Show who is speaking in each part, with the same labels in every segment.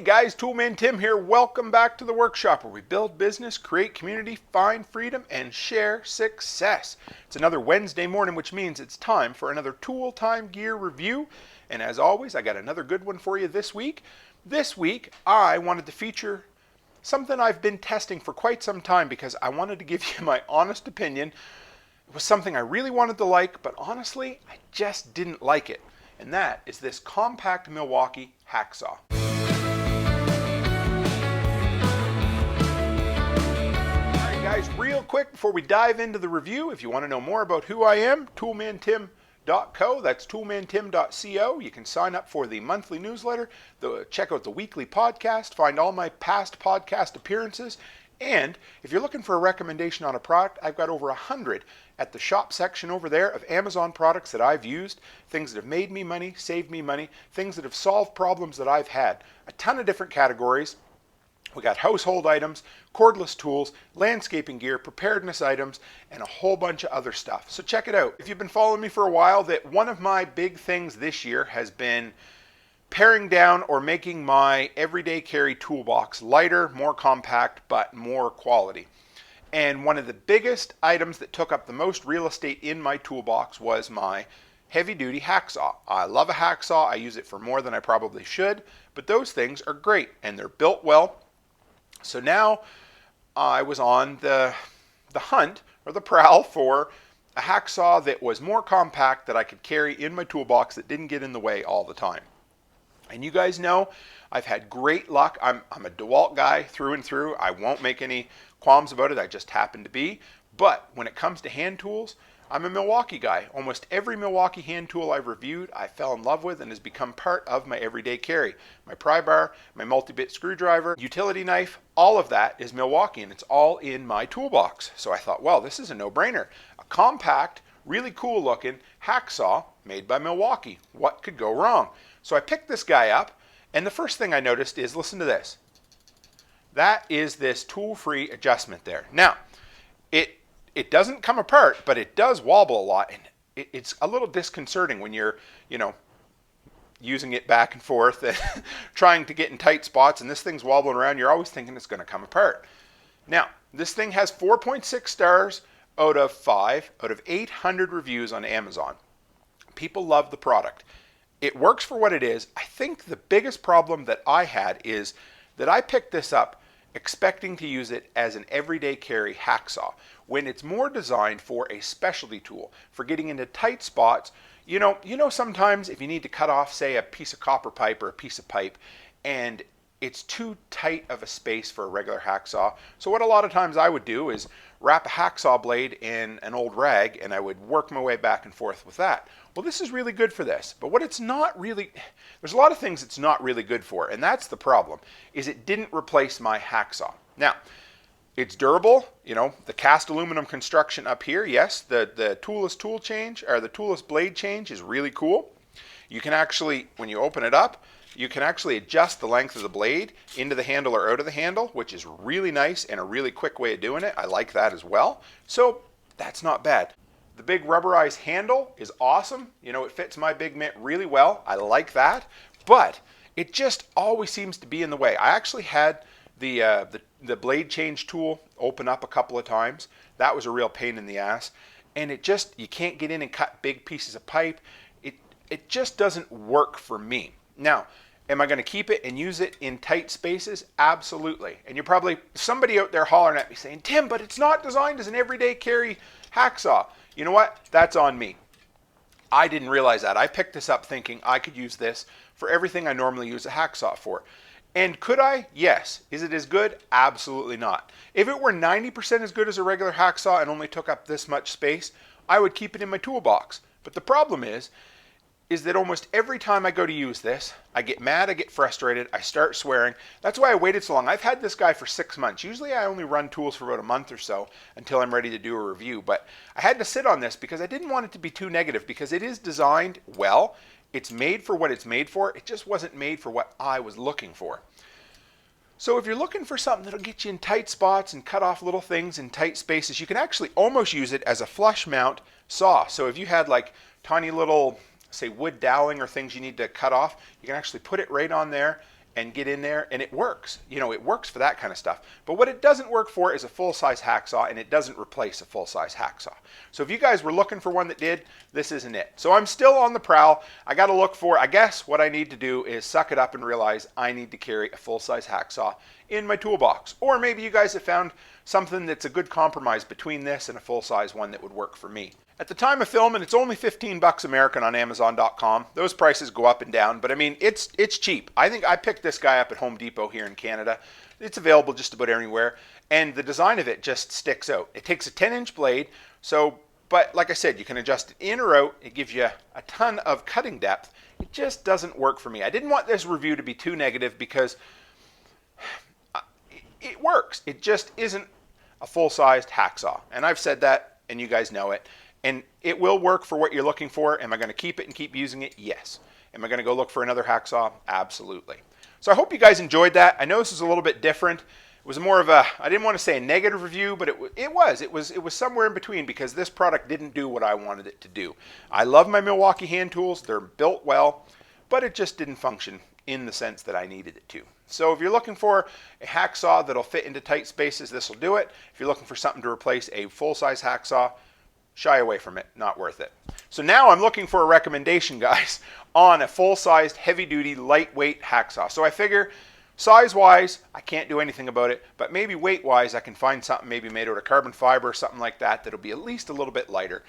Speaker 1: Hey guys, Toolman Tim here. Welcome back to the workshop where we build business, create community, find freedom, and share success. It's another Wednesday morning, which means it's time for another Tool Time Gear review. And as always, I got another good one for you this week. This week, I wanted to feature something I've been testing for quite some time because I wanted to give you my honest opinion. It was something I really wanted to like, but honestly, I just didn't like it. And that is this compact Milwaukee hacksaw. Guys, real quick before we dive into the review, if you want to know more about who I am, toolmantim.co, that's toolmantim.co. You can sign up for the monthly newsletter, check out the weekly podcast, find all my past podcast appearances, and if you're looking for a recommendation on a product, I've got over 100 at the shop section over there of Amazon products that I've used, things that have made me money, saved me money, things that have solved problems that I've had. A ton of different categories. We got household items, cordless tools, landscaping gear, preparedness items, and a whole bunch of other stuff. So check it out. If you've been following me for a while, that one of my big things this year has been paring down or making my everyday carry toolbox lighter, more compact, but more quality. And one of the biggest items that took up the most real estate in my toolbox was my heavy-duty hacksaw. I love a hacksaw. I use it for more than I probably should, but those things are great and they're built well. So now I was on the hunt or the prowl for a hacksaw that was more compact that I could carry in my toolbox that didn't get in the way all the time. And you guys know I've had great luck. I'm a DeWalt guy through and through. I won't make any qualms about it. I just happen to be. But when it comes to hand tools, I'm a Milwaukee guy. Almost every Milwaukee hand tool I've reviewed, I fell in love with and has become part of my everyday carry. My pry bar, my multi-bit screwdriver, utility knife, all of that is Milwaukee and it's all in my toolbox. So I thought, well, this is a no-brainer. A compact, really cool looking hacksaw made by Milwaukee. What could go wrong? So I picked this guy up and the first thing I noticed is, listen to this. That is this tool-free adjustment there. Now, it doesn't come apart, but it does wobble a lot, and it's a little disconcerting when you're, using it back and forth and trying to get in tight spots, and this thing's wobbling around. You're always thinking it's going to come apart. Now, this thing has 4.6 stars out of 800 reviews on Amazon. People love the product. It works for what it is. I think the biggest problem that I had is that I picked this up expecting to use it as an everyday carry hacksaw when it's more designed for a specialty tool for getting into tight spots. You know sometimes if you need to cut off, say, a piece of copper pipe or a piece of pipe and it's too tight of a space for a regular hacksaw. So what a lot of times I would do is wrap a hacksaw blade in an old rag and I would work my way back and forth with that. Well, this is really good for this, but what it's not really, there's a lot of things it's not really good for, and that's the problem, is it didn't replace my hacksaw. Now, it's durable, the cast aluminum construction up here, yes, the toolless tool change, or the toolless blade change is really cool. You can actually, when you open it up, you can actually adjust the length of the blade into the handle or out of the handle, which is really nice and a really quick way of doing it. I like that as well. So that's not bad. The big rubberized handle is awesome. It fits my big mitt really well. I like that, but it just always seems to be in the way. I actually had the blade change tool open up a couple of times. That was a real pain in the ass, and you can't get in and cut big pieces of pipe. It just doesn't work for me. Now, am I going to keep it and use it in tight spaces? Absolutely. And you're probably somebody out there hollering at me saying, Tim, but it's not designed as an everyday carry hacksaw. You know what? That's on me. I didn't realize that. I picked this up thinking I could use this for everything I normally use a hacksaw for. And could I? Yes. Is it as good? Absolutely not. If it were 90% as good as a regular hacksaw and only took up this much space, I would keep it in my toolbox. But the problem is that almost every time I go to use this, I get mad, I get frustrated, I start swearing. That's why I waited so long. I've had this guy for 6 months. Usually I only run tools for about a month or so until I'm ready to do a review. But I had to sit on this because I didn't want it to be too negative because it is designed well. It's made for what it's made for. It just wasn't made for what I was looking for. So if you're looking for something that'll get you in tight spots and cut off little things in tight spaces, you can actually almost use it as a flush mount saw. So if you had like tiny little, say, wood doweling or things you need to cut off, you can actually put it right on there and get in there, and it works. You know, it works for that kind of stuff. But what it doesn't work for is a full-size hacksaw, and it doesn't replace a full-size hacksaw. So if you guys were looking for one that did, this isn't it. So I'm still on the prowl. I got to look for, I guess what I need to do is suck it up and realize I need to carry a full-size hacksaw in my toolbox. Or maybe you guys have found something that's a good compromise between this and a full-size one that would work for me. At the time of filming, it's only 15 bucks American on Amazon.com. Those prices go up and down, but I mean, it's cheap. I think I picked this guy up at Home Depot here in Canada. It's available just about anywhere, and the design of it just sticks out. It takes a 10-inch blade, but like I said, you can adjust it in or out. It gives you a ton of cutting depth. It just doesn't work for me. I didn't want this review to be too negative because it works. It just isn't a full-sized hacksaw, and I've said that, and you guys know it. And it will work for what you're looking for. Am I going to keep it and keep using it? Yes. Am I going to go look for another hacksaw? Absolutely. So I hope you guys enjoyed that. I know this is a little bit different. It was more of a, I didn't want to say a negative review, but it was somewhere in between because this product didn't do what I wanted it to do. I love my Milwaukee hand tools. They're built well, but it just didn't function in the sense that I needed it to. So if you're looking for a hacksaw that'll fit into tight spaces, this will do it. If you're looking for something to replace a full-size hacksaw, shy away from it, not worth it. So now I'm looking for a recommendation, guys, on a full-sized, heavy-duty, lightweight hacksaw. So I figure size-wise, I can't do anything about it, but maybe weight-wise, I can find something maybe made out of carbon fiber or something like that that'll be at least a little bit lighter.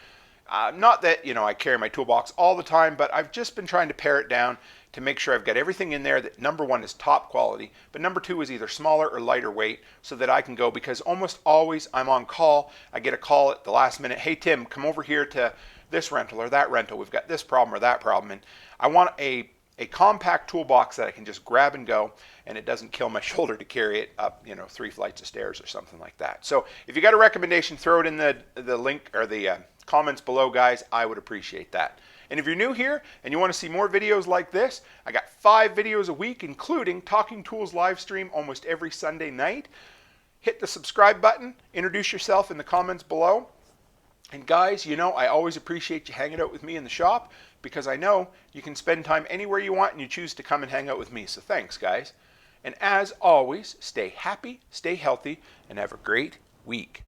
Speaker 1: Not that, you know, I carry my toolbox all the time, but I've just been trying to pare it down to make sure I've got everything in there that number one is top quality, but number two is either smaller or lighter weight so that I can go, because almost always I'm on call. I get a call at the last minute, hey Tim, come over here to this rental or that rental. We've got this problem or that problem. And I want a compact toolbox that I can just grab and go, and it doesn't kill my shoulder to carry it up, you know, 3 flights of stairs or something like that. So if you got a recommendation, throw it in the link or the comments below, guys. I would appreciate that. And if you're new here and you want to see more videos like this, I got 5 videos a week, including Talking Tools live stream almost every Sunday night. Hit the subscribe button, introduce yourself in the comments below. And guys, you know, I always appreciate you hanging out with me in the shop because I know you can spend time anywhere you want and you choose to come and hang out with me. So thanks, guys. And as always, stay happy, stay healthy, and have a great week.